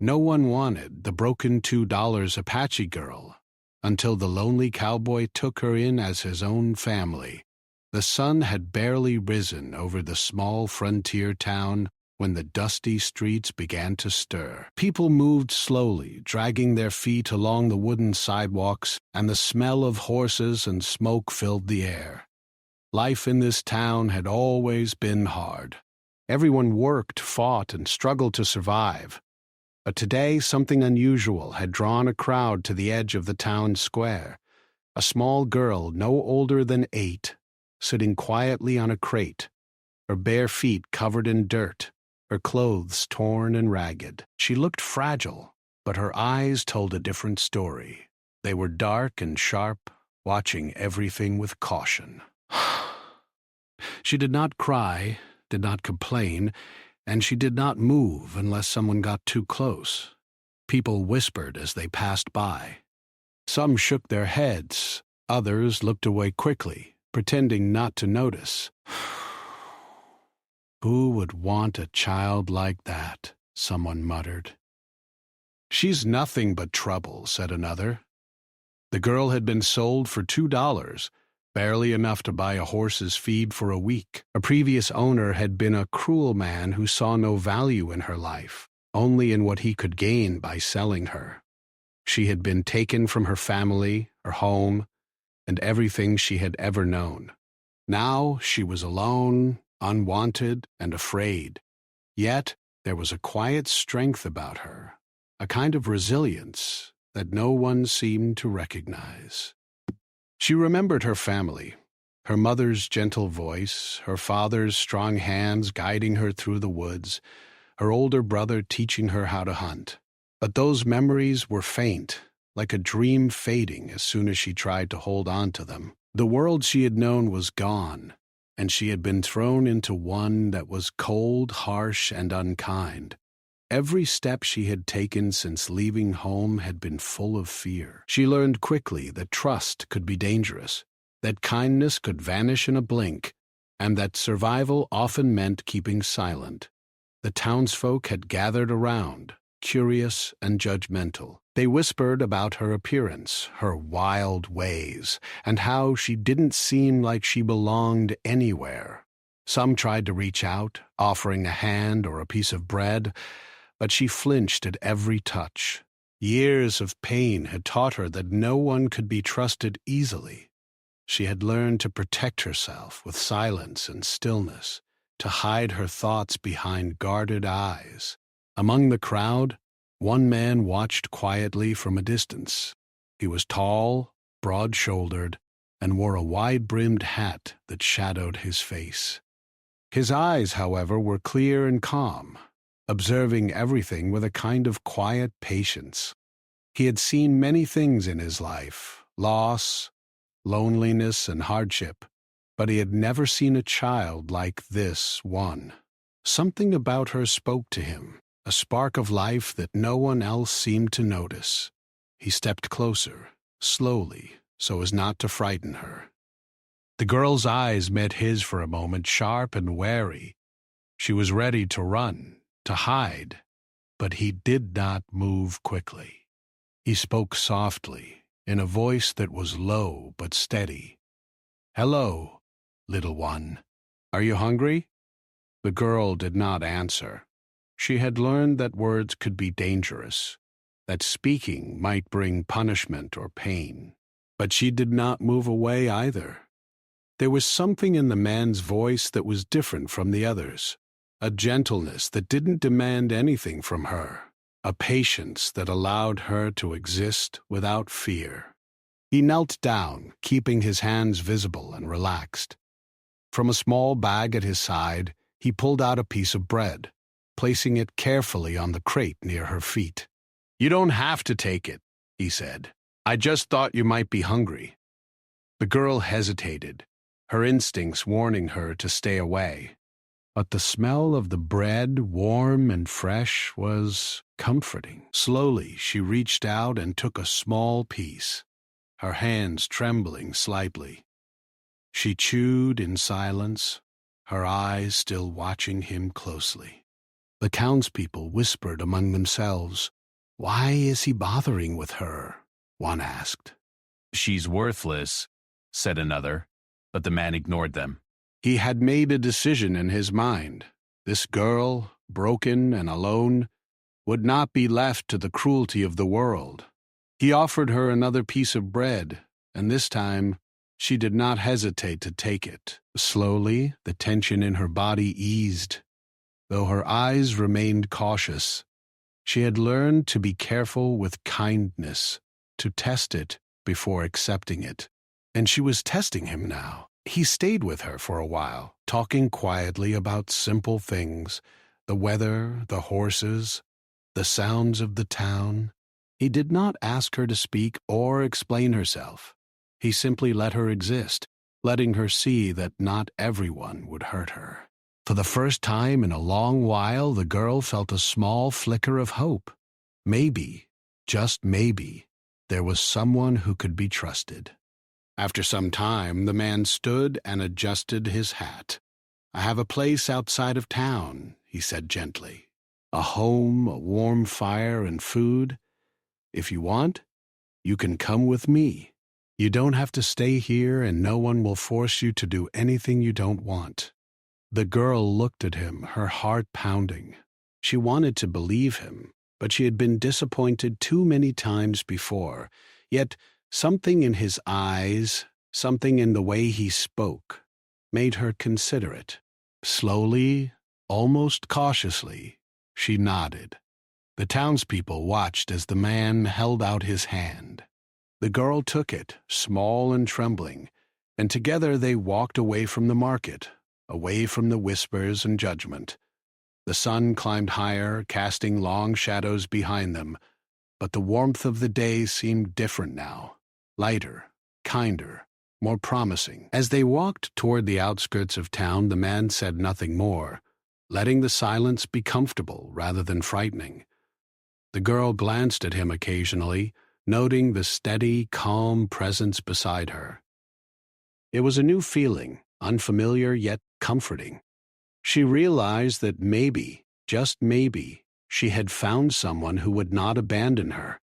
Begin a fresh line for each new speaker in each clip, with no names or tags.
No one wanted the broken $2 Apache girl until the lonely cowboy took her in as his own family. The sun had barely risen over the small frontier town when the dusty streets began to stir. People moved slowly, dragging their feet along the wooden sidewalks, and the smell of horses and smoke filled the air. Life in this town had always been hard. Everyone worked, fought, and struggled to survive. But today something unusual had drawn a crowd to the edge of the town square. A small girl, no older than 8, sitting quietly on a crate, her bare feet covered in dirt, her clothes torn and ragged. She looked fragile, but her eyes told a different story. They were dark and sharp, watching everything with caution. She did not cry, did not complain, and she did not move unless someone got too close. People whispered as they passed by. Some shook their heads, others looked away quickly, pretending not to notice. "Who would want a child like that?" someone muttered. "She's nothing but trouble," said another. The girl had been sold for $2, barely enough to buy a horse's feed for a week. A previous owner had been a cruel man who saw no value in her life, only in what he could gain by selling her. She had been taken from her family, her home, and everything she had ever known. Now she was alone, unwanted, and afraid. Yet there was a quiet strength about her, a kind of resilience that no one seemed to recognize. She remembered her family, her mother's gentle voice, her father's strong hands guiding her through the woods, her older brother teaching her how to hunt. But those memories were faint, like a dream fading as soon as she tried to hold on to them. The world she had known was gone, and she had been thrown into one that was cold, harsh, and unkind. Every step she had taken since leaving home had been full of fear. She learned quickly that trust could be dangerous, that kindness could vanish in a blink, and that survival often meant keeping silent. The townsfolk had gathered around, curious and judgmental. They whispered about her appearance, her wild ways, and how she didn't seem like she belonged anywhere. Some tried to reach out, offering a hand or a piece of bread, but she flinched at every touch. Years of pain had taught her that no one could be trusted easily. She had learned to protect herself with silence and stillness, to hide her thoughts behind guarded eyes. Among the crowd, one man watched quietly from a distance. He was tall, broad-shouldered, and wore a wide-brimmed hat that shadowed his face. His eyes, however, were clear and calm, observing everything with a kind of quiet patience. He had seen many things in his life, loss, loneliness, and hardship, but he had never seen a child like this one. Something about her spoke to him, a spark of life that no one else seemed to notice. He stepped closer, slowly, so as not to frighten her. The girl's eyes met his for a moment, sharp and wary. She was ready to run, to hide, but he did not move quickly. He spoke softly, in a voice that was low but steady. "Hello, little one. Are you hungry?" The girl did not answer. She had learned that words could be dangerous, that speaking might bring punishment or pain. But she did not move away either. There was something in the man's voice that was different from the others, a gentleness that didn't demand anything from her, a patience that allowed her to exist without fear. He knelt down, keeping his hands visible and relaxed. From a small bag at his side, he pulled out a piece of bread, placing it carefully on the crate near her feet. "You don't have to take it," he said. "I just thought you might be hungry." The girl hesitated, her instincts warning her to stay away. But the smell of the bread, warm and fresh, was comforting. Slowly, she reached out and took a small piece, her hands trembling slightly. She chewed in silence, her eyes still watching him closely. The townspeople whispered among themselves. "Why is he bothering with her?" one asked.
"She's worthless," said another, but the man ignored them.
He had made a decision in his mind. This girl, broken and alone, would not be left to the cruelty of the world. He offered her another piece of bread, and this time she did not hesitate to take it. Slowly, the tension in her body eased. Though her eyes remained cautious, she had learned to be careful with kindness, to test it before accepting it. And she was testing him now. He stayed with her for a while, talking quietly about simple things, the weather, the horses, the sounds of the town. He did not ask her to speak or explain herself. He simply let her exist, letting her see that not everyone would hurt her. For the first time in a long while, the girl felt a small flicker of hope. Maybe, just maybe, there was someone who could be trusted. After some time, the man stood and adjusted his hat. "I have a place outside of town," he said gently. "A home, a warm fire, and food. If you want, you can come with me. You don't have to stay here, and no one will force you to do anything you don't want." The girl looked at him, her heart pounding. She wanted to believe him, but she had been disappointed too many times before. Yet something in his eyes, something in the way he spoke, made her consider it. Slowly, almost cautiously, she nodded. The townspeople watched as the man held out his hand. The girl took it, small and trembling, and together they walked away from the market, away from the whispers and judgment. The sun climbed higher, casting long shadows behind them, but the warmth of the day seemed different now, lighter, kinder, more promising. As they walked toward the outskirts of town, the man said nothing more, letting the silence be comfortable rather than frightening. The girl glanced at him occasionally, noting the steady, calm presence beside her. It was a new feeling, unfamiliar yet comforting. She realized that maybe, just maybe, she had found someone who would not abandon her,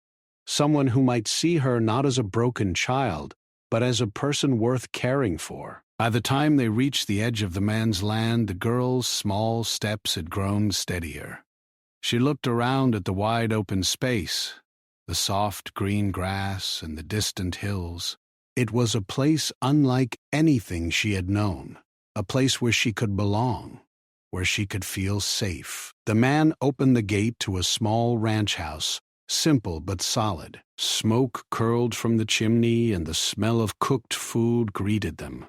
someone who might see her not as a broken child, but as a person worth caring for. By the time they reached the edge of the man's land, the girl's small steps had grown steadier. She looked around at the wide open space, the soft green grass and the distant hills. It was a place unlike anything she had known, a place where she could belong, where she could feel safe. The man opened the gate to a small ranch house, simple but solid. Smoke curled from the chimney and the smell of cooked food greeted them.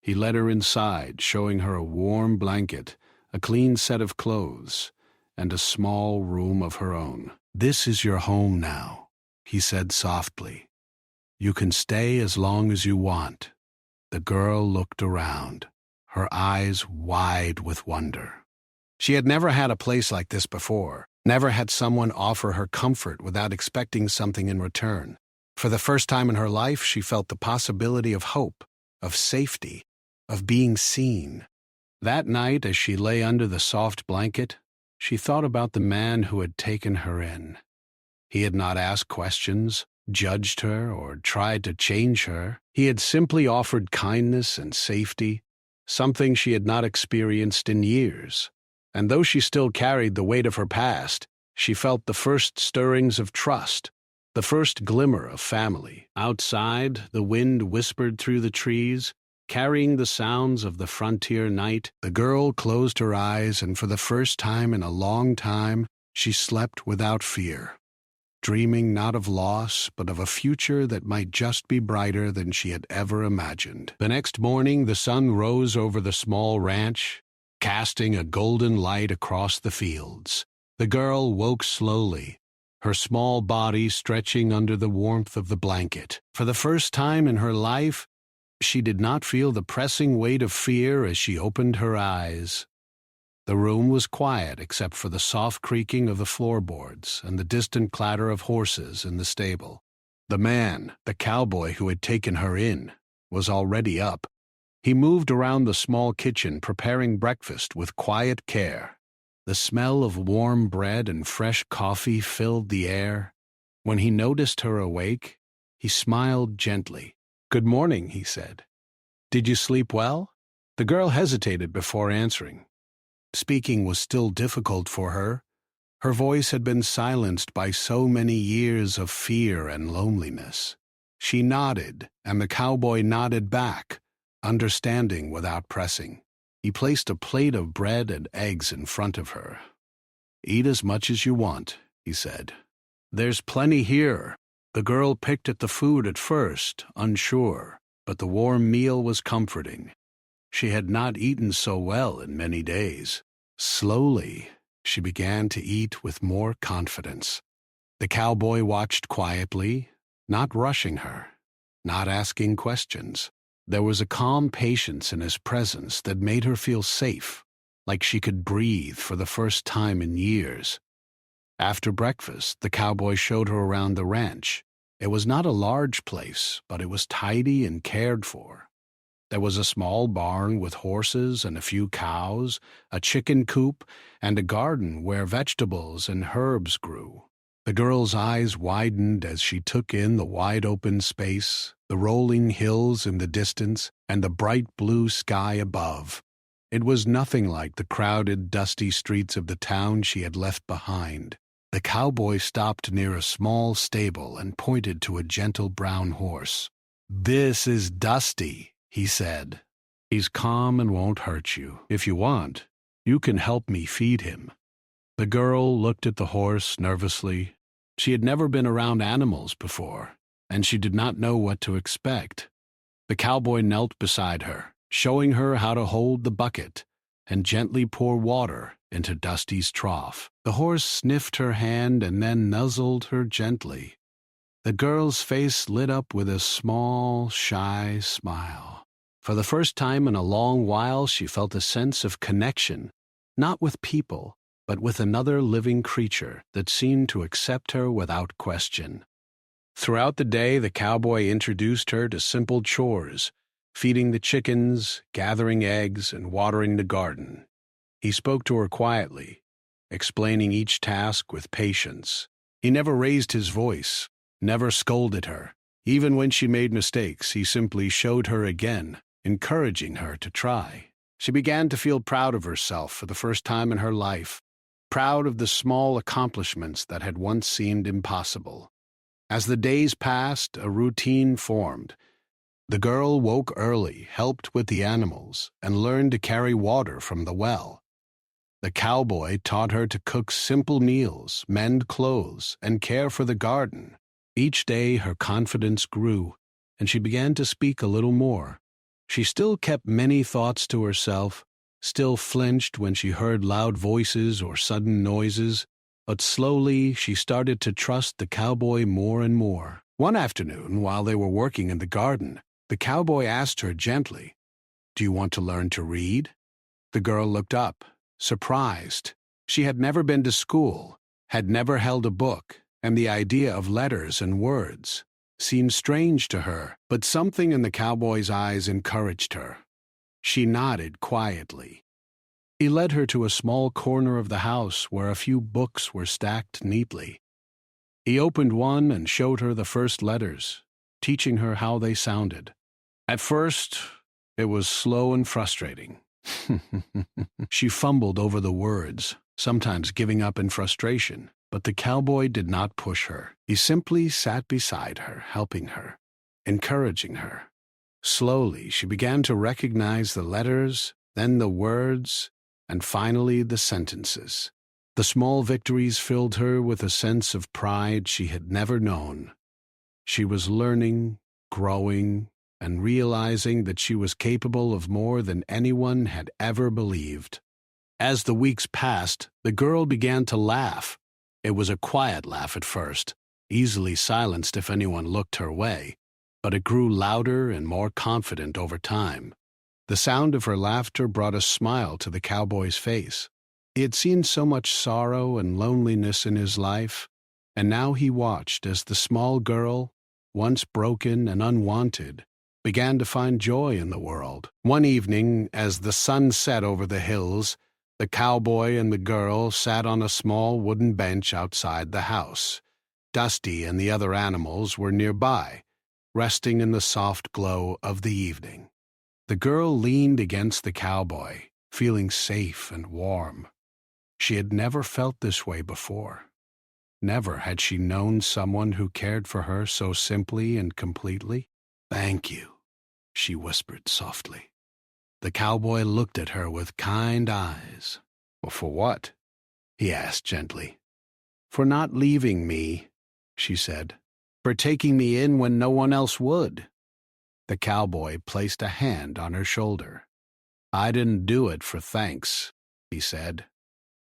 He led her inside, showing her a warm blanket, a clean set of clothes, and a small room of her own. "This is your home now," he said softly. "You can stay as long as you want." The girl looked around, her eyes wide with wonder. She had never had a place like this before, never had someone offer her comfort without expecting something in return. For the first time in her life, she felt the possibility of hope, of safety, of being seen. That night, as she lay under the soft blanket, she thought about the man who had taken her in. He had not asked questions, judged her, or tried to change her. He had simply offered kindness and safety, something she had not experienced in years. And though she still carried the weight of her past, she felt the first stirrings of trust, the first glimmer of family. Outside, the wind whispered through the trees, carrying the sounds of the frontier night. The girl closed her eyes, and for the first time in a long time, she slept without fear, dreaming not of loss, but of a future that might just be brighter than she had ever imagined. The next morning, the sun rose over the small ranch, casting a golden light across the fields. The girl woke slowly, her small body stretching under the warmth of the blanket. For the first time in her life, she did not feel the pressing weight of fear as she opened her eyes. The room was quiet except for the soft creaking of the floorboards and the distant clatter of horses in the stable. The man, the cowboy who had taken her in, was already up. He moved around the small kitchen preparing breakfast with quiet care. The smell of warm bread and fresh coffee filled the air. When he noticed her awake, he smiled gently. "Good morning," he said. "Did you sleep well?" The girl hesitated before answering. Speaking was still difficult for her. Her voice had been silenced by so many years of fear and loneliness. She nodded, and the cowboy nodded back, understanding without pressing. He placed a plate of bread and eggs in front of her. "Eat as much as you want," he said. "There's plenty here." The girl picked at the food at first, unsure, but the warm meal was comforting. She had not eaten so well in many days. Slowly, she began to eat with more confidence. The cowboy watched quietly, not rushing her, not asking questions. There was a calm patience in his presence that made her feel safe, like she could breathe for the first time in years. After breakfast, the cowboy showed her around the ranch. It was not a large place, but it was tidy and cared for. There was a small barn with horses and a few cows, a chicken coop, and a garden where vegetables and herbs grew. The girl's eyes widened as she took in the wide-open space, the rolling hills in the distance, and the bright blue sky above. It was nothing like the crowded, dusty streets of the town she had left behind. The cowboy stopped near a small stable and pointed to a gentle brown horse. "This is Dusty," he said. "He's calm and won't hurt you. If you want, you can help me feed him." The girl looked at the horse nervously. She had never been around animals before, and she did not know what to expect. The cowboy knelt beside her, showing her how to hold the bucket and gently pour water into Dusty's trough. The horse sniffed her hand and then nuzzled her gently. The girl's face lit up with a small, shy smile. For the first time in a long while, she felt a sense of connection, not with people, but with another living creature that seemed to accept her without question. Throughout the day, the cowboy introduced her to simple chores, feeding the chickens, gathering eggs, and watering the garden. He spoke to her quietly, explaining each task with patience. He never raised his voice, never scolded her. Even when she made mistakes, he simply showed her again, encouraging her to try. She began to feel proud of herself for the first time in her life, proud of the small accomplishments that had once seemed impossible. As the days passed, a routine formed. The girl woke early, helped with the animals, and learned to carry water from the well. The cowboy taught her to cook simple meals, mend clothes, and care for the garden. Each day her confidence grew, and she began to speak a little more. She still kept many thoughts to herself, still flinched when she heard loud voices or sudden noises, but slowly she started to trust the cowboy more and more. One afternoon, while they were working in the garden, the cowboy asked her gently, "Do you want to learn to read?" The girl looked up, surprised. She had never been to school, had never held a book, and the idea of letters and words seemed strange to her, but something in the cowboy's eyes encouraged her. She nodded quietly. He led her to a small corner of the house where a few books were stacked neatly. He opened one and showed her the first letters, teaching her how they sounded. At first, it was slow and frustrating. She fumbled over the words, sometimes giving up in frustration, but the cowboy did not push her. He simply sat beside her, helping her, encouraging her. Slowly, she began to recognize the letters, then the words, and finally the sentences. The small victories filled her with a sense of pride she had never known. She was learning, growing, and realizing that she was capable of more than anyone had ever believed. As the weeks passed, the girl began to laugh. It was a quiet laugh at first, easily silenced if anyone looked her way, but it grew louder and more confident over time. The sound of her laughter brought a smile to the cowboy's face. He had seen so much sorrow and loneliness in his life, and now he watched as the small girl, once broken and unwanted, began to find joy in the world. One evening, as the sun set over the hills, The cowboy and the girl sat on a small wooden bench outside the house. Dusty and the other animals were nearby, resting in the soft glow of the evening. The girl leaned against the cowboy, feeling safe and warm. She had never felt this way before. Never had she known someone who cared for her so simply and completely. "Thank you," she whispered softly. The cowboy looked at her with kind eyes. "Well, for what?" he asked gently. "For not leaving me," she said. "For taking me in when no one else would." The cowboy placed a hand on her shoulder. "I didn't do it for thanks," he said.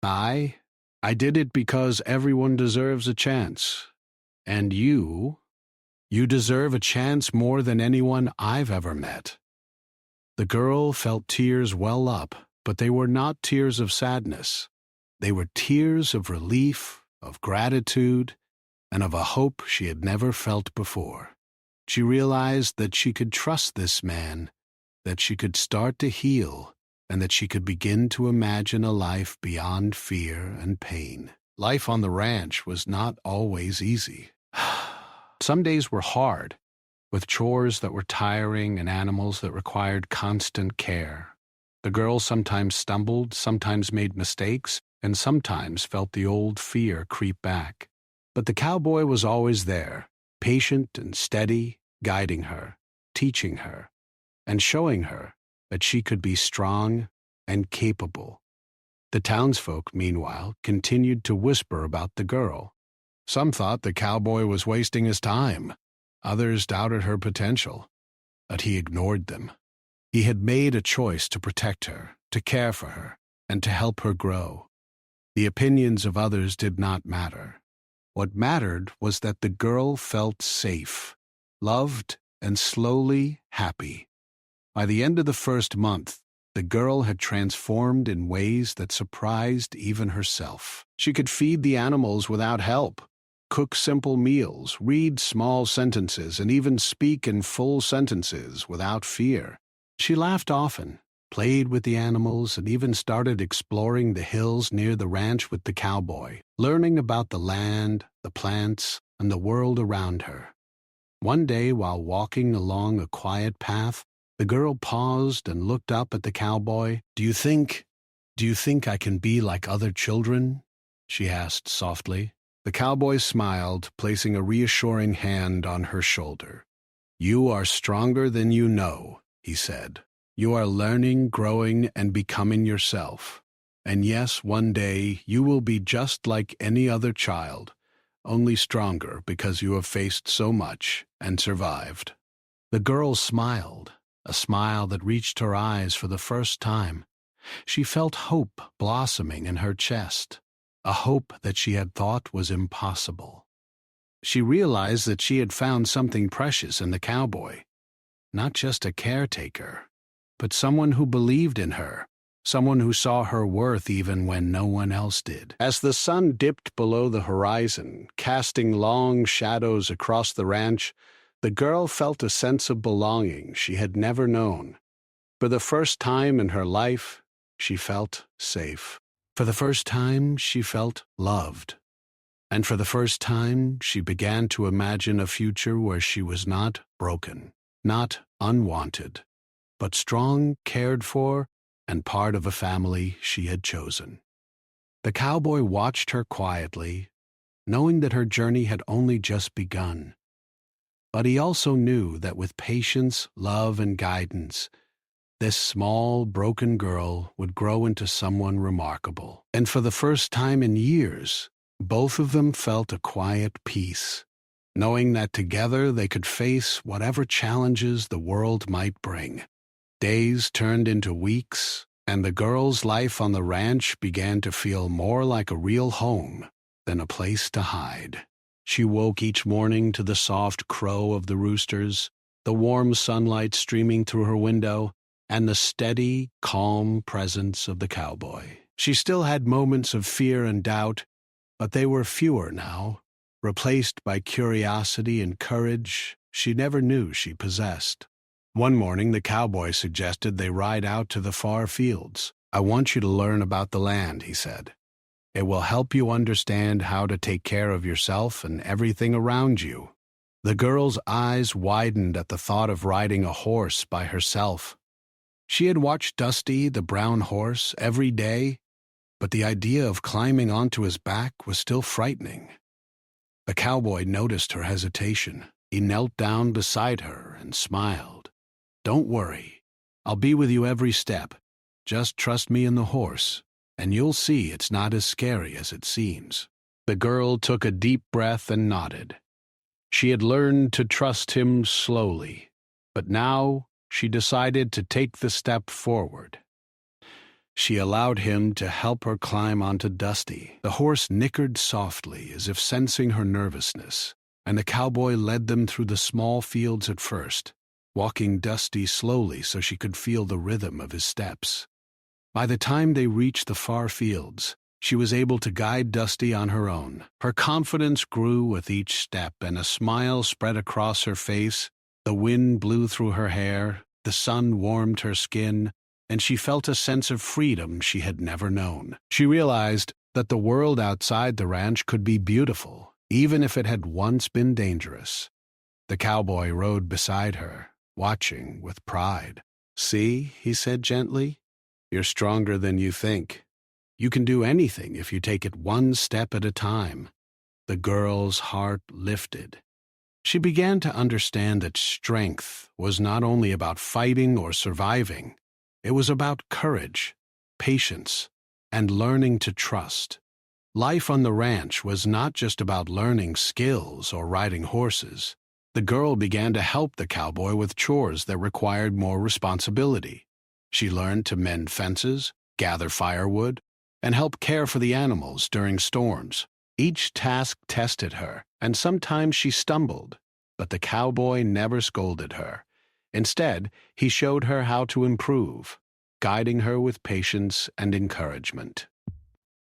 I did it because everyone deserves a chance. And you deserve a chance more than anyone I've ever met." The girl felt tears well up, but they were not tears of sadness. They were tears of relief, of gratitude, and of a hope she had never felt before. She realized that she could trust this man, that she could start to heal, and that she could begin to imagine a life beyond fear and pain. Life on the ranch was not always easy. Some days were hard, with chores that were tiring and animals that required constant care. The girl sometimes stumbled, sometimes made mistakes, and sometimes felt the old fear creep back. But the cowboy was always there, patient and steady, guiding her, teaching her, and showing her that she could be strong and capable. The townsfolk, meanwhile, continued to whisper about the girl. Some thought the cowboy was wasting his time. Others doubted her potential. But he ignored them. He had made a choice to protect her, to care for her, and to help her grow. The opinions of others did not matter. What mattered was that the girl felt safe, loved, and slowly happy. By the end of the first month, the girl had transformed in ways that surprised even herself. She could feed the animals without help, cook simple meals, read small sentences, and even speak in full sentences without fear. She laughed often, played with the animals, and even started exploring the hills near the ranch with the cowboy, learning about the land, the plants, and the world around her. One day, while walking along a quiet path, the girl paused and looked up at the cowboy. Do you think I can be like other children?" she asked softly. The cowboy smiled, placing a reassuring hand on her shoulder. "You are stronger than you know," he said. "You are learning, growing, and becoming yourself. And yes, one day you will be just like any other child, only stronger because you have faced so much and survived." The girl smiled, a smile that reached her eyes for the first time. She felt hope blossoming in her chest, a hope that she had thought was impossible. She realized that she had found something precious in the cowboy, not just a caretaker, but someone who believed in her, someone who saw her worth even when no one else did. As the sun dipped below the horizon, casting long shadows across the ranch, the girl felt a sense of belonging she had never known. For the first time in her life, she felt safe. For the first time, she felt loved. And for the first time, she began to imagine a future where she was not broken, not unwanted, but strong, cared for, and part of a family she had chosen. The cowboy watched her quietly, knowing that her journey had only just begun. But he also knew that with patience, love, and guidance, this small, broken girl would grow into someone remarkable. And for the first time in years, both of them felt a quiet peace, knowing that together they could face whatever challenges the world might bring. Days turned into weeks, and the girl's life on the ranch began to feel more like a real home than a place to hide. She woke each morning to the soft crow of the roosters, the warm sunlight streaming through her window, and the steady, calm presence of the cowboy. She still had moments of fear and doubt, but they were fewer now, replaced by curiosity and courage she never knew she possessed. One morning, the cowboy suggested they ride out to the far fields. I want you to learn about the land, he said. It will help you understand how to take care of yourself and everything around you. The girl's eyes widened at the thought of riding a horse by herself. She had watched Dusty, the brown horse, every day, but the idea of climbing onto his back was still frightening. The cowboy noticed her hesitation. He knelt down beside her and smiled. Don't worry. I'll be with you every step. Just trust me and the horse, and you'll see it's not as scary as it seems. The girl took a deep breath and nodded. She had learned to trust him slowly, but now she decided to take the step forward. She allowed him to help her climb onto Dusty. The horse nickered softly, as if sensing her nervousness, and the cowboy led them through the small fields at first, walking Dusty slowly so she could feel the rhythm of his steps. By the time they reached the far fields, she was able to guide Dusty on her own. Her confidence grew with each step, and a smile spread across her face. The wind blew through her hair, the sun warmed her skin, and she felt a sense of freedom she had never known. She realized that the world outside the ranch could be beautiful, even if it had once been dangerous. The cowboy rode beside her, watching with pride. "See," he said gently, "you're stronger than you think. You can do anything if you take it one step at a time." The girl's heart lifted. She began to understand that strength was not only about fighting or surviving. It was about courage, patience, and learning to trust. Life on the ranch was not just about learning skills or riding horses. The girl began to help the cowboy with chores that required more responsibility. She learned to mend fences, gather firewood, and help care for the animals during storms. Each task tested her, and sometimes she stumbled, but the cowboy never scolded her. Instead, he showed her how to improve, guiding her with patience and encouragement.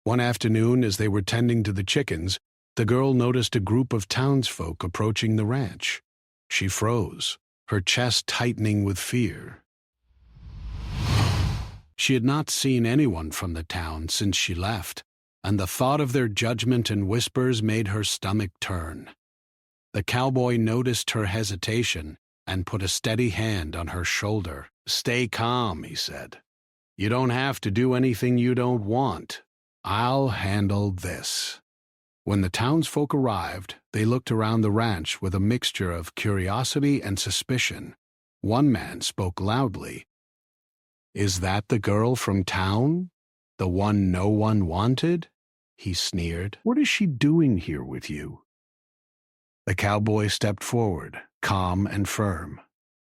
One afternoon, as they were tending to the chickens, the girl noticed a group of townsfolk approaching the ranch. She froze, her chest tightening with fear. She had not seen anyone from the town since she left, and the thought of their judgment and whispers made her stomach turn. The cowboy noticed her hesitation and put a steady hand on her shoulder. "Stay calm," he said. "You don't have to do anything you don't want. I'll handle this." When the townsfolk arrived, they looked around the ranch with a mixture of curiosity and suspicion. One man spoke loudly. "Is that the girl from town? The one no one wanted?" he sneered. "What is she doing here with you?" The cowboy stepped forward, calm and firm.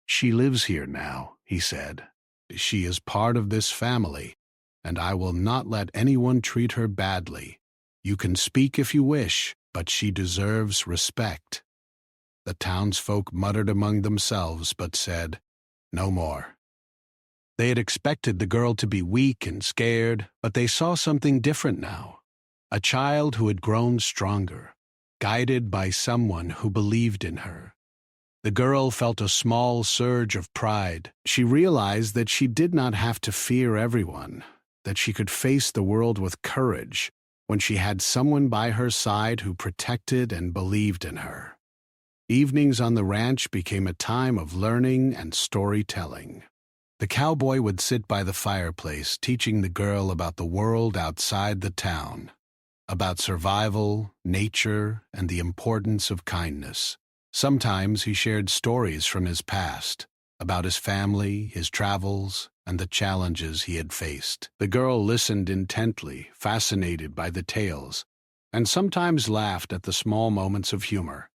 "She lives here now," he said. "She is part of this family, and I will not let anyone treat her badly. You can speak if you wish, but she deserves respect." The townsfolk muttered among themselves, but said no more. They had expected the girl to be weak and scared, but they saw something different now. A child who had grown stronger, guided by someone who believed in her. The girl felt a small surge of pride. She realized that she did not have to fear everyone, that she could face the world with courage when she had someone by her side who protected and believed in her. Evenings on the ranch became a time of learning and storytelling. The cowboy would sit by the fireplace teaching the girl about the world outside the town, about survival, nature, and the importance of kindness. Sometimes he shared stories from his past, about his family, his travels, and the challenges he had faced. The girl listened intently, fascinated by the tales, and sometimes laughed at the small moments of humor.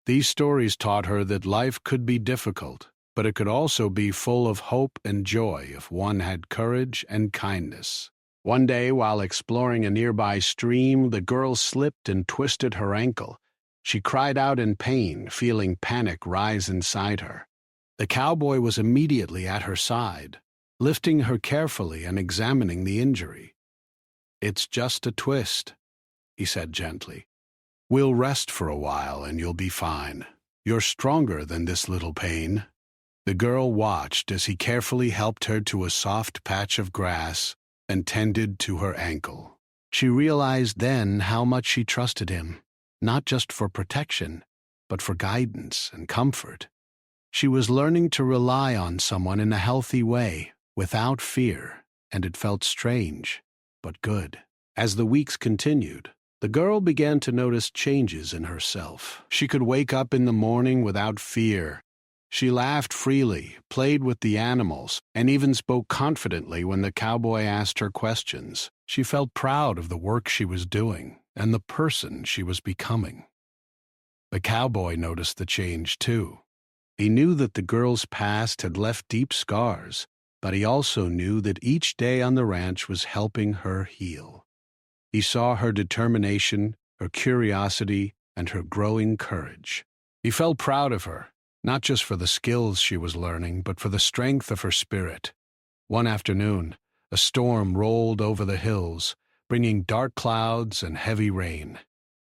These stories taught her that life could be difficult, but it could also be full of hope and joy if one had courage and kindness. One day, while exploring a nearby stream, the girl slipped and twisted her ankle. She cried out in pain, feeling panic rise inside her. The cowboy was immediately at her side, lifting her carefully and examining the injury. "It's just a twist," he said gently. "We'll rest for a while and you'll be fine. You're stronger than this little pain." The girl watched as he carefully helped her to a soft patch of grass and tended to her ankle. She realized then how much she trusted him, not just for protection, but for guidance and comfort. She was learning to rely on someone in a healthy way, without fear, and it felt strange, but good. As the weeks continued, the girl began to notice changes in herself. She could wake up in the morning without fear. She laughed freely, played with the animals, and even spoke confidently when the cowboy asked her questions. She felt proud of the work she was doing and the person she was becoming. The cowboy noticed the change too. He knew that the girl's past had left deep scars, but he also knew that each day on the ranch was helping her heal. He saw her determination, her curiosity, and her growing courage. He felt proud of her, not just for the skills she was learning, but for the strength of her spirit. One afternoon, a storm rolled over the hills, bringing dark clouds and heavy rain.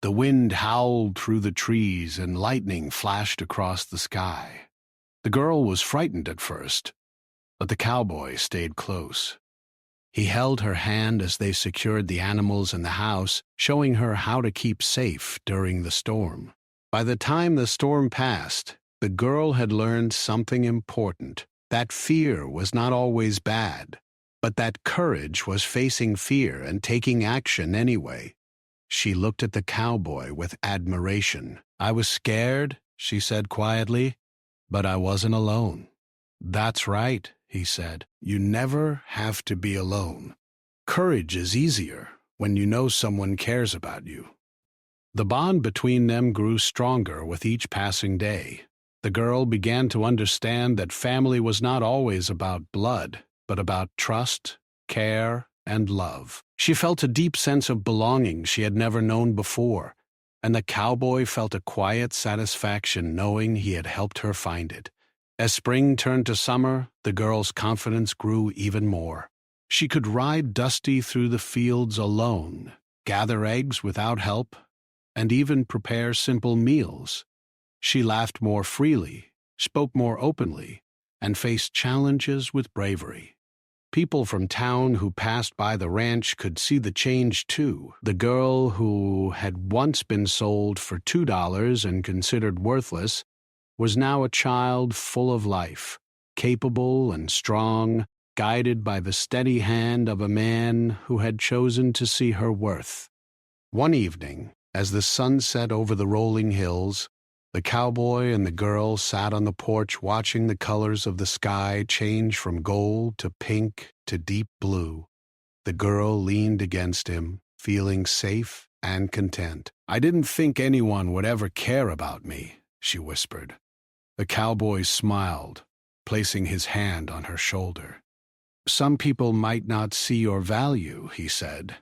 The wind howled through the trees and lightning flashed across the sky. The girl was frightened at first, but the cowboy stayed close. He held her hand as they secured the animals in the house, showing her how to keep safe during the storm. By the time the storm passed, the girl had learned something important, that fear was not always bad, but that courage was facing fear and taking action anyway. She looked at the cowboy with admiration. "I was scared," she said quietly, "but I wasn't alone." "That's right," he said. "You never have to be alone. Courage is easier when you know someone cares about you." The bond between them grew stronger with each passing day. The girl began to understand that family was not always about blood, but about trust, care, and love. She felt a deep sense of belonging she had never known before, and the cowboy felt a quiet satisfaction knowing he had helped her find it. As spring turned to summer, the girl's confidence grew even more. She could ride Dusty through the fields alone, gather eggs without help, and even prepare simple meals. She laughed more freely, spoke more openly, and faced challenges with bravery. People from town who passed by the ranch could see the change too. The girl who had once been sold for $2 and considered worthless was now a child full of life, capable and strong, guided by the steady hand of a man who had chosen to see her worth. One evening, as the sun set over the rolling hills, the cowboy and the girl sat on the porch watching the colors of the sky change from gold to pink to deep blue. The girl leaned against him, feeling safe and content. "I didn't think anyone would ever care about me," she whispered. The cowboy smiled, placing his hand on her shoulder. "Some people might not see your value," he said,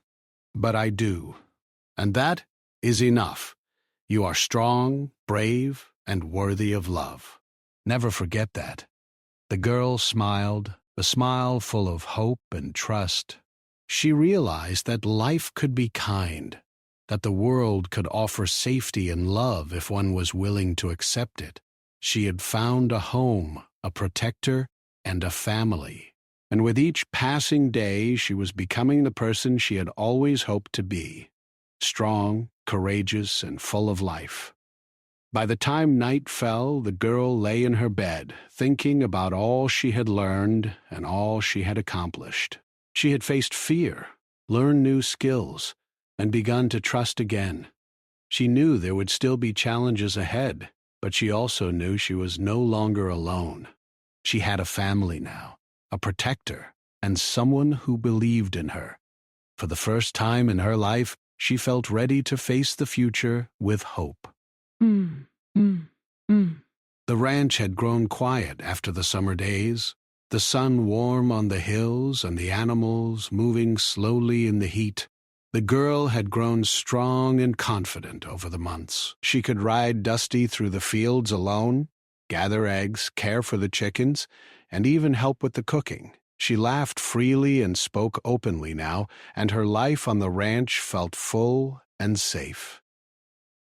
"but I do. And that is enough. You are strong, brave, and worthy of love. Never forget that." The girl smiled, a smile full of hope and trust. She realized that life could be kind, that the world could offer safety and love if one was willing to accept it. She had found a home, a protector, and a family. And with each passing day, she was becoming the person she had always hoped to be. Strong, courageous, and full of life. By the time night fell, the girl lay in her bed, thinking about all she had learned and all she had accomplished. She had faced fear, learned new skills, and begun to trust again. She knew there would still be challenges ahead, but she also knew she was no longer alone. She had a family now, a protector, and someone who believed in her. For the first time in her life, she felt ready to face the future with hope. The ranch had grown quiet after the summer days, the sun warm on the hills and the animals moving slowly in the heat. The girl had grown strong and confident over the months. She could ride Dusty through the fields alone, gather eggs, care for the chickens, and even help with the cooking. She laughed freely and spoke openly now, and her life on the ranch felt full and safe.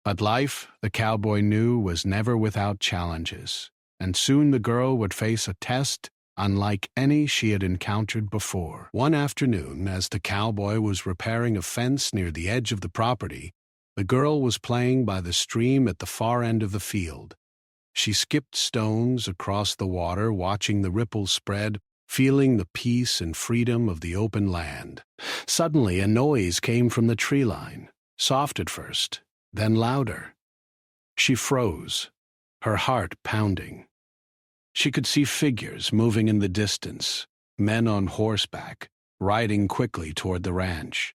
But life, the cowboy knew, was never without challenges. and soon the girl would face a test unlike any she had encountered before. One afternoon, as the cowboy was repairing a fence near the edge of the property, the girl was playing by the stream at the far end of the field. She skipped stones across the water, watching the ripples spread, feeling the peace and freedom of the open land. Suddenly, a noise came from the tree line, soft at first, then louder. She froze, her heart pounding. She could see figures moving in the distance, men on horseback, riding quickly toward the ranch.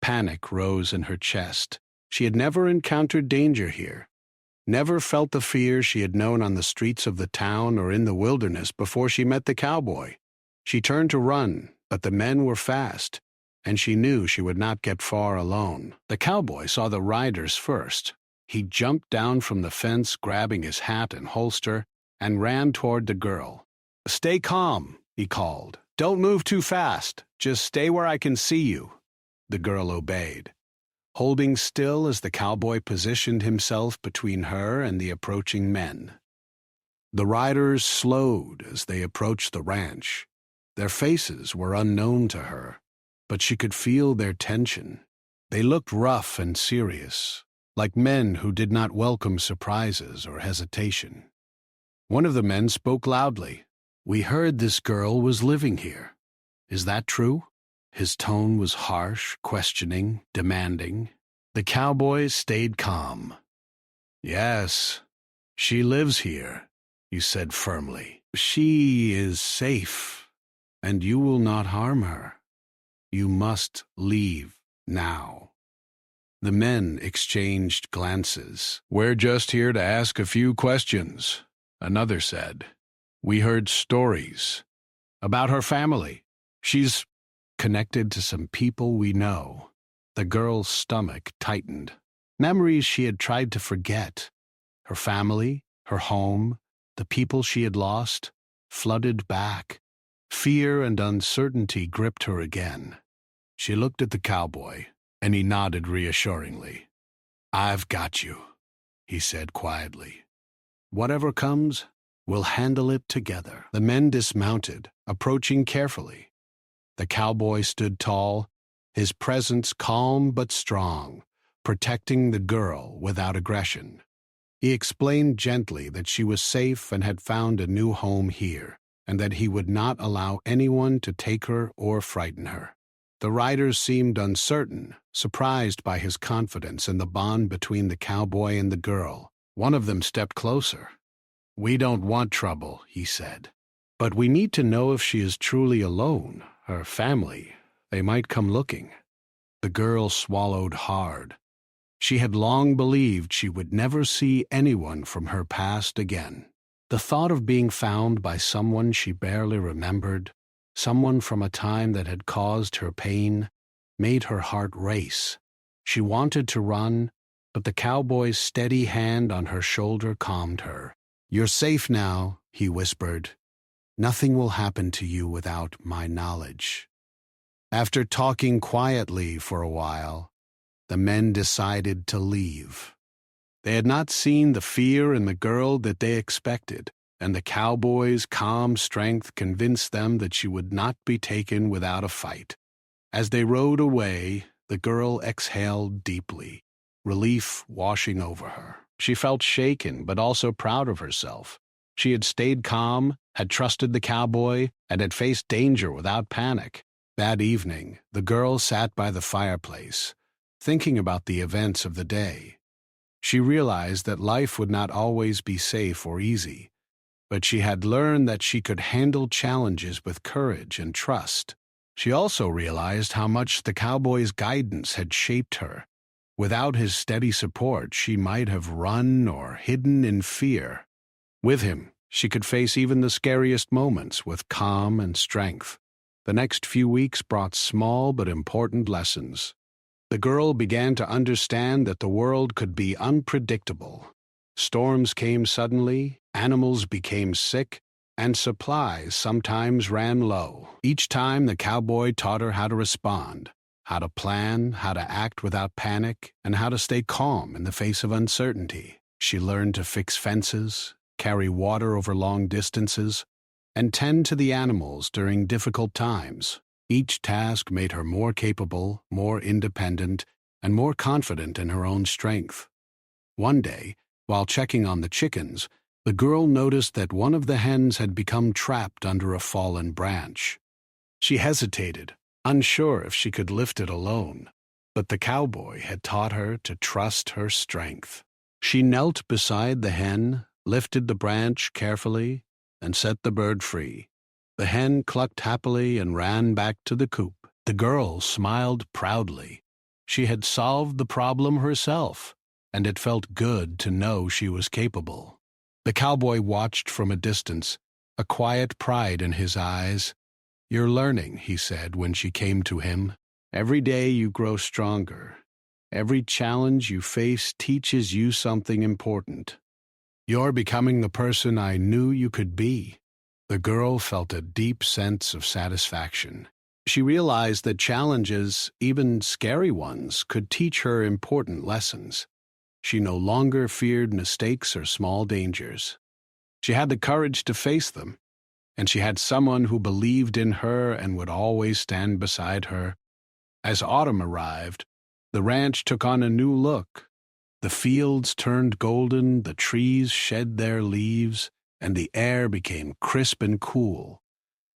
Panic rose in her chest. She had never encountered danger here, never felt the fear she had known on the streets of the town or in the wilderness before she met the cowboy. She turned to run, but the men were fast, and she knew she would not get far alone. The cowboy saw the riders first. He jumped down from the fence, grabbing his hat and holster, and ran toward the girl. "Stay calm," he called. "Don't move too fast. Just stay where I can see you." The girl obeyed, holding still as the cowboy positioned himself between her and the approaching men. The riders slowed as they approached the ranch. Their faces were unknown to her, but she could feel their tension. They looked rough and serious, like men who did not welcome surprises or hesitation. One of the men spoke loudly. "We heard this girl was living here. Is that true?" His tone was harsh, questioning, demanding. The cowboy stayed calm. "Yes, she lives here," he said firmly. "She is safe, and you will not harm her. You must leave now." The men exchanged glances. "We're just here to ask a few questions," another said. "We heard stories about her family. She's connected to some people we know." The girl's stomach tightened. Memories she had tried to forget, her family, her home, the people she had lost, flooded back. Fear and uncertainty gripped her again. She looked at the cowboy, and he nodded reassuringly. "I've got you," he said quietly. "Whatever comes, we'll handle it together." The men dismounted, approaching carefully. The cowboy stood tall, his presence calm but strong, protecting the girl without aggression. He explained gently that she was safe and had found a new home here, and that he would not allow anyone to take her or frighten her. The riders seemed uncertain, surprised by his confidence and the bond between the cowboy and the girl. One of them stepped closer. "We don't want trouble," he said. "But we need to know if she is truly alone, her family. They might come looking." The girl swallowed hard. She had long believed she would never see anyone from her past again. The thought of being found by someone she barely remembered, someone from a time that had caused her pain, made her heart race. She wanted to run, but the cowboy's steady hand on her shoulder calmed her. "You're safe now," he whispered. "Nothing will happen to you without my knowledge." After talking quietly for a while, the men decided to leave. They had not seen the fear in the girl that they expected, and the cowboy's calm strength convinced them that she would not be taken without a fight. As they rode away, the girl exhaled deeply, relief washing over her. She felt shaken, but also proud of herself. She had stayed calm, had trusted the cowboy, and had faced danger without panic. That evening, the girl sat by the fireplace, thinking about the events of the day. She realized that life would not always be safe or easy, but she had learned that she could handle challenges with courage and trust. She also realized how much the cowboy's guidance had shaped her. Without his steady support, she might have run or hidden in fear. With him, she could face even the scariest moments with calm and strength. The next few weeks brought small but important lessons. The girl began to understand that the world could be unpredictable. Storms came suddenly, animals became sick, and supplies sometimes ran low. Each time the cowboy taught her how to respond, how to plan, how to act without panic, and how to stay calm in the face of uncertainty. She learned to fix fences, carry water over long distances, and tend to the animals during difficult times. Each task made her more capable, more independent, and more confident in her own strength. One day, while checking on the chickens, the girl noticed that one of the hens had become trapped under a fallen branch. She hesitated, unsure if she could lift it alone, but the cowboy had taught her to trust her strength. She knelt beside the hen, lifted the branch carefully, and set the bird free. The hen clucked happily and ran back to the coop. The girl smiled proudly. She had solved the problem herself, and it felt good to know she was capable. The cowboy watched from a distance, a quiet pride in his eyes. "You're learning," he said when she came to him. "Every day you grow stronger. Every challenge you face teaches you something important. You're becoming the person I knew you could be." The girl felt a deep sense of satisfaction. She realized that challenges, even scary ones, could teach her important lessons. She no longer feared mistakes or small dangers. She had the courage to face them, and she had someone who believed in her and would always stand beside her. As autumn arrived, the ranch took on a new look. The fields turned golden, the trees shed their leaves, and the air became crisp and cool.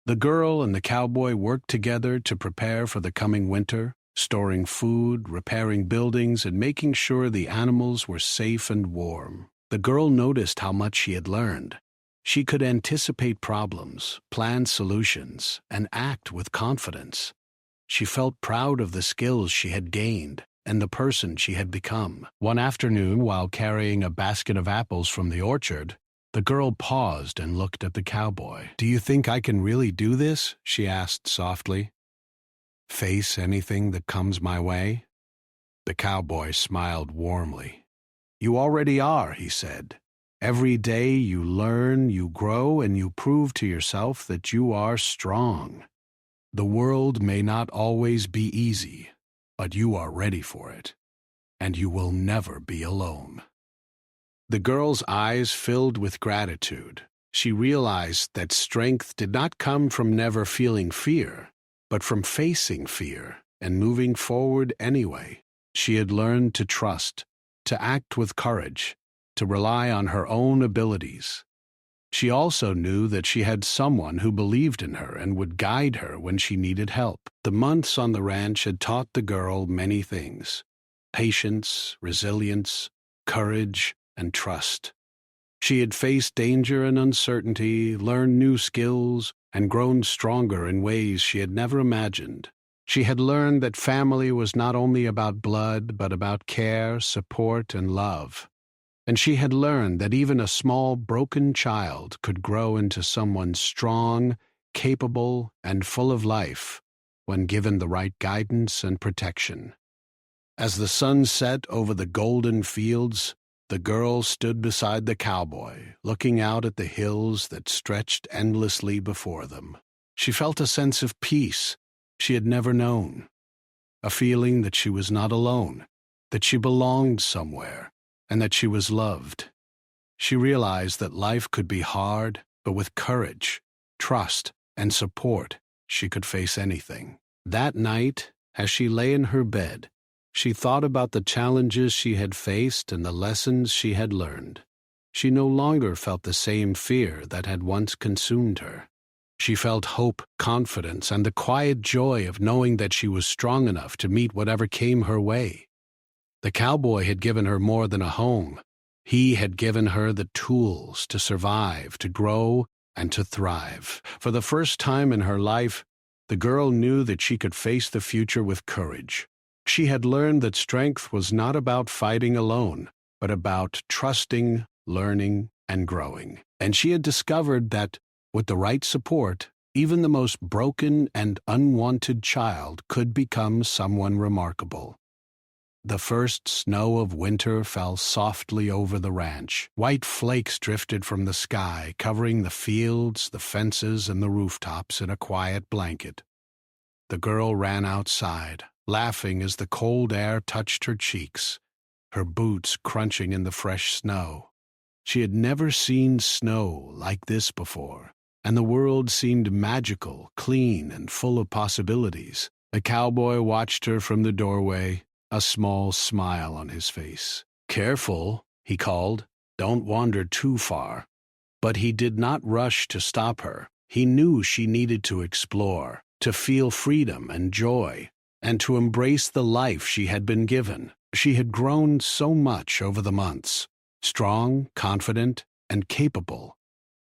The girl and the cowboy worked together to prepare for the coming winter, storing food, repairing buildings, and making sure the animals were safe and warm. The girl noticed how much she had learned. She could anticipate problems, plan solutions, and act with confidence. She felt proud of the skills she had gained and the person she had become. One afternoon, while carrying a basket of apples from the orchard, the girl paused and looked at the cowboy. "Do you think I can really do this?" she asked softly. "Face anything that comes my way?" The cowboy smiled warmly. "You already are," he said. "Every day you learn, you grow, and you prove to yourself that you are strong. The world may not always be easy, but you are ready for it, and you will never be alone." The girl's eyes filled with gratitude. She realized that strength did not come from never feeling fear, but from facing fear and moving forward anyway. She had learned to trust, to act with courage, to rely on her own abilities. She also knew that she had someone who believed in her and would guide her when she needed help. The months on the ranch had taught the girl many things: patience, resilience, courage, and trust. She had faced danger and uncertainty, learned new skills, and grown stronger in ways she had never imagined. She had learned that family was not only about blood, but about care, support, and love. And she had learned that even a small, broken child could grow into someone strong, capable, and full of life when given the right guidance and protection. As the sun set over the golden fields, the girl stood beside the cowboy, looking out at the hills that stretched endlessly before them. She felt a sense of peace she had never known, a feeling that she was not alone, that she belonged somewhere, and that she was loved. She realized that life could be hard, but with courage, trust, and support, she could face anything. That night, as she lay in her bed, she thought about the challenges she had faced and the lessons she had learned. She no longer felt the same fear that had once consumed her. She felt hope, confidence, and the quiet joy of knowing that she was strong enough to meet whatever came her way. The cowboy had given her more than a home. He had given her the tools to survive, to grow, and to thrive. For the first time in her life, the girl knew that she could face the future with courage. She had learned that strength was not about fighting alone, but about trusting, learning, and growing. And she had discovered that, with the right support, even the most broken and unwanted child could become someone remarkable. The first snow of winter fell softly over the ranch. White flakes drifted from the sky, covering the fields, the fences, and the rooftops in a quiet blanket. The girl ran outside, laughing as the cold air touched her cheeks, her boots crunching in the fresh snow. She had never seen snow like this before, and the world seemed magical, clean, and full of possibilities. The cowboy watched her from the doorway, a small smile on his face. "Careful," he called. "Don't wander too far." But he did not rush to stop her. He knew she needed to explore, to feel freedom and joy, and to embrace the life she had been given. She had grown so much over the months, strong, confident, and capable,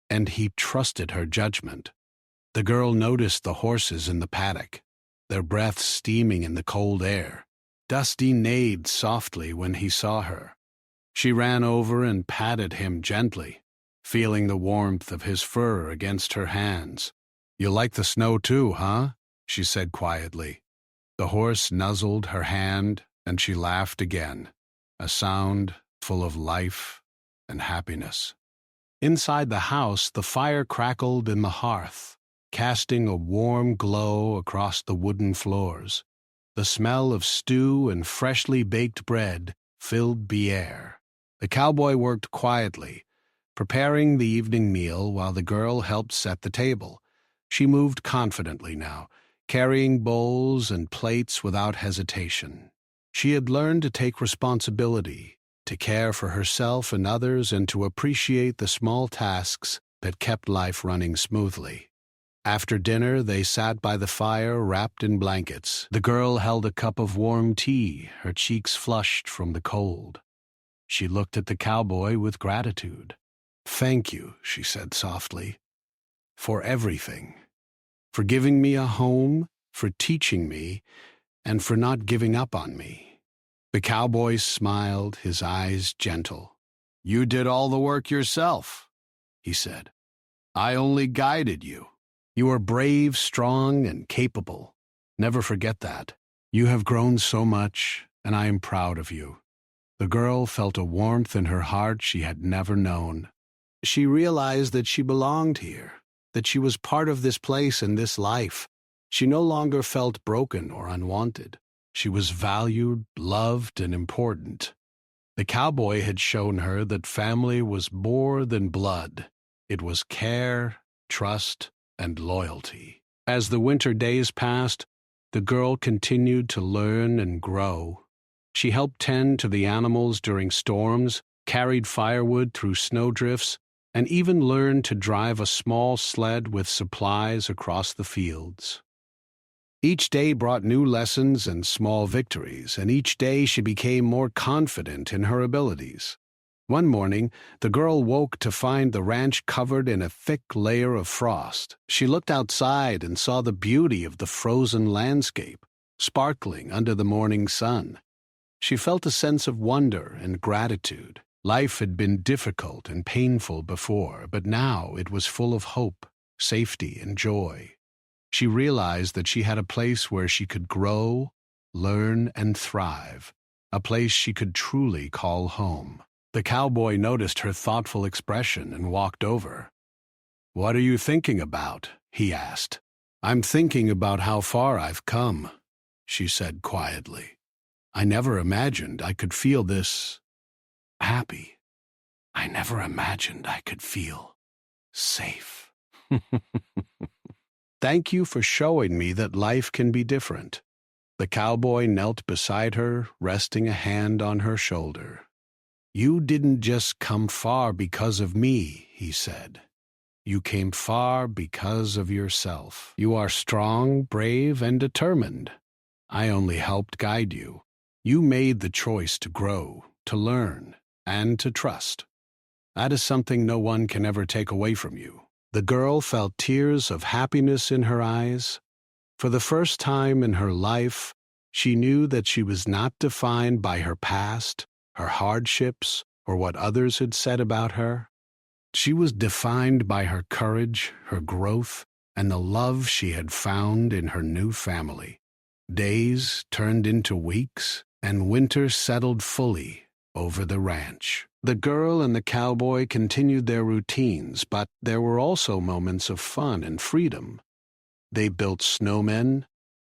and he trusted her judgment. The girl noticed the horses in the paddock, their breaths steaming in the cold air. Dusty neighed softly when he saw her. She ran over and patted him gently, feeling the warmth of his fur against her hands. "You like the snow too, huh?" she said quietly. The horse nuzzled her hand, and she laughed again, a sound full of life and happiness. Inside the house, the fire crackled in the hearth, casting a warm glow across the wooden floors. The smell of stew and freshly baked bread filled the air. The cowboy worked quietly, preparing the evening meal while the girl helped set the table. She moved confidently now, carrying bowls and plates without hesitation. She had learned to take responsibility, to care for herself and others, and to appreciate the small tasks that kept life running smoothly. After dinner, they sat by the fire, wrapped in blankets. The girl held a cup of warm tea, her cheeks flushed from the cold. She looked at the cowboy with gratitude. "Thank you," she said softly, "for everything. For giving me a home, for teaching me, and for not giving up on me." The cowboy smiled, his eyes gentle. "You did all the work yourself," he said. "I only guided you. You are brave, strong, and capable. Never forget that. You have grown so much, and I am proud of you." The girl felt a warmth in her heart she had never known. She realized that she belonged here, that she was part of this place and this life. She no longer felt broken or unwanted. She was valued, loved, and important. The cowboy had shown her that family was more than blood. It was care, trust, and loyalty. As the winter days passed, the girl continued to learn and grow. She helped tend to the animals during storms, carried firewood through snowdrifts, and even learned to drive a small sled with supplies across the fields. Each day brought new lessons and small victories, and each day she became more confident in her abilities. One morning, the girl woke to find the ranch covered in a thick layer of frost. She looked outside and saw the beauty of the frozen landscape, sparkling under the morning sun. She felt a sense of wonder and gratitude. Life had been difficult and painful before, but now it was full of hope, safety, and joy. She realized that she had a place where she could grow, learn, and thrive, a place she could truly call home. The cowboy noticed her thoughtful expression and walked over. "What are you thinking about?" he asked. "I'm thinking about how far I've come," she said quietly. "I never imagined I could feel this happy. I never imagined I could feel safe." "Thank you for showing me that life can be different." The cowboy knelt beside her, resting a hand on her shoulder. "You didn't just come far because of me," he said. "You came far because of yourself. You are strong, brave, and determined. I only helped guide you. You made the choice to grow, to learn, and to trust. That is something no one can ever take away from you." The girl felt tears of happiness in her eyes. For the first time in her life, she knew that she was not defined by her past, her hardships, or what others had said about her. She was defined by her courage, her growth, and the love she had found in her new family. Days turned into weeks, and winter settled fully over the ranch. The girl and the cowboy continued their routines, but there were also moments of fun and freedom. They built snowmen,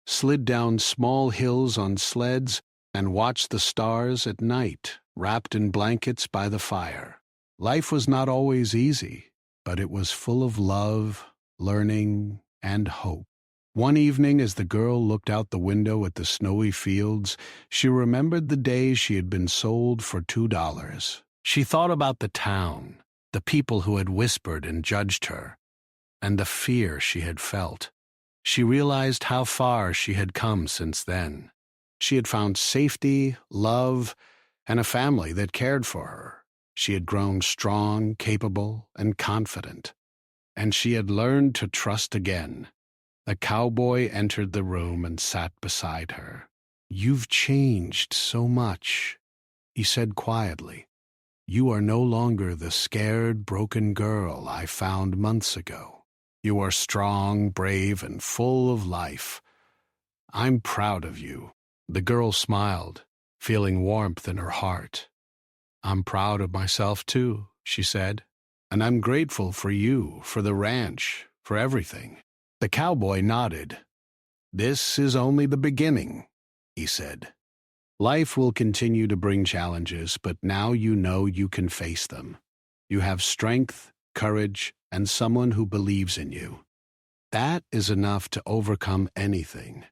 slid down small hills on sleds, and watched the stars at night, wrapped in blankets by the fire. Life was not always easy, but it was full of love, learning, and hope. One evening, as the girl looked out the window at the snowy fields, she remembered the day she had been sold for $2. She thought about the town, the people who had whispered and judged her, and the fear she had felt. She realized how far she had come since then. She had found safety, love, and a family that cared for her. She had grown strong, capable, and confident. And she had learned to trust again. The cowboy entered the room and sat beside her. "You've changed so much," he said quietly. "You are no longer the scared, broken girl I found months ago. You are strong, brave, and full of life. I'm proud of you." The girl smiled, feeling warmth in her heart. "I'm proud of myself too," she said. "And I'm grateful for you, for the ranch, for everything." The cowboy nodded. "This is only the beginning," he said. "Life will continue to bring challenges, but now you know you can face them. You have strength, courage, and someone who believes in you. That is enough to overcome anything."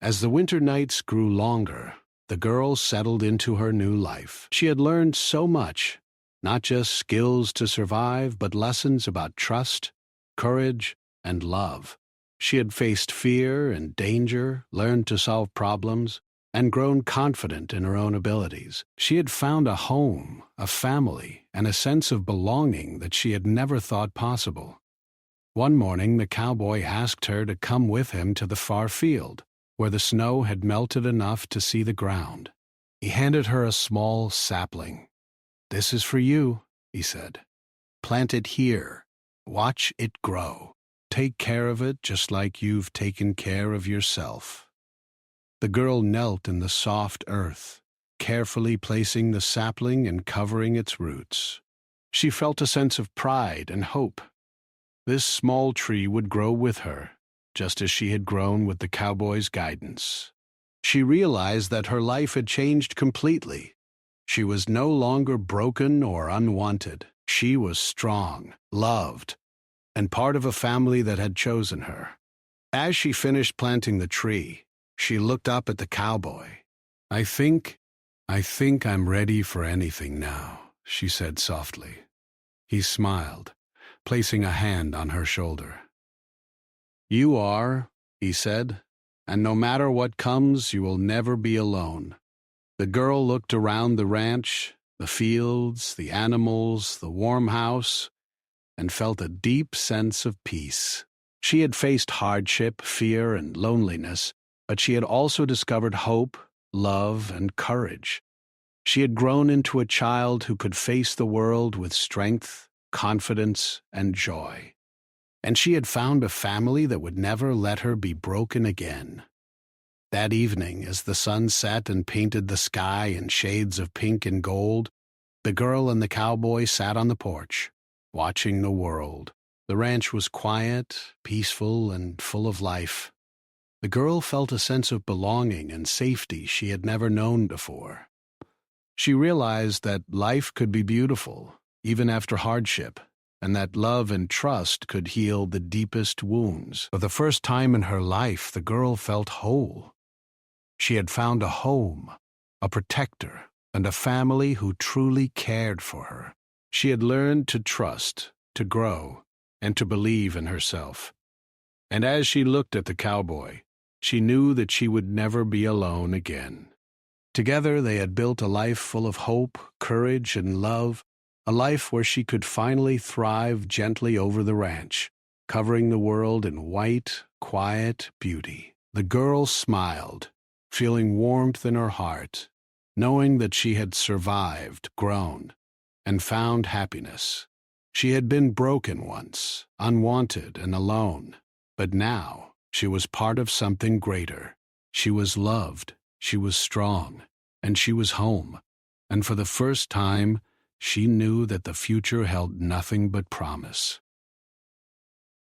As the winter nights grew longer, the girl settled into her new life. She had learned so much, not just skills to survive, but lessons about trust, courage, and love. She had faced fear and danger, learned to solve problems, and grown confident in her own abilities. She had found a home, a family, and a sense of belonging that she had never thought possible. One morning, the cowboy asked her to come with him to the far field, where the snow had melted enough to see the ground. He handed her a small sapling. "This is for you," he said. "Plant it here. Watch it grow. Take care of it just like you've taken care of yourself." The girl knelt in the soft earth, carefully placing the sapling and covering its roots. She felt a sense of pride and hope. This small tree would grow with her, just as she had grown with the cowboy's guidance. She realized that her life had changed completely. She was no longer broken or unwanted. She was strong, loved, and part of a family that had chosen her. As she finished planting the tree, she looked up at the cowboy. I think I'm ready for anything now," she said softly. He smiled, placing a hand on her shoulder. "You are," he said, "and no matter what comes, you will never be alone." The girl looked around the ranch, the fields, the animals, the warm house, and felt a deep sense of peace. She had faced hardship, fear, and loneliness, but she had also discovered hope, love, and courage. She had grown into a child who could face the world with strength, confidence, and joy. And she had found a family that would never let her be broken again. That evening, as the sun set and painted the sky in shades of pink and gold, the girl and the cowboy sat on the porch, watching the world. The ranch was quiet, peaceful, and full of life. The girl felt a sense of belonging and safety she had never known before. She realized that life could be beautiful, even after hardship, and that love and trust could heal the deepest wounds. For the first time in her life, the girl felt whole. She had found a home, a protector, and a family who truly cared for her. She had learned to trust, to grow, and to believe in herself. And as she looked at the cowboy, she knew that she would never be alone again. Together they had built a life full of hope, courage, and love, a life where she could finally thrive gently over the ranch, covering the world in white, quiet beauty. The girl smiled, feeling warmth in her heart, knowing that she had survived, grown, and found happiness. She had been broken once, unwanted and alone, but now she was part of something greater. She was loved, she was strong, and she was home. And for the first time, she knew that the future held nothing but promise.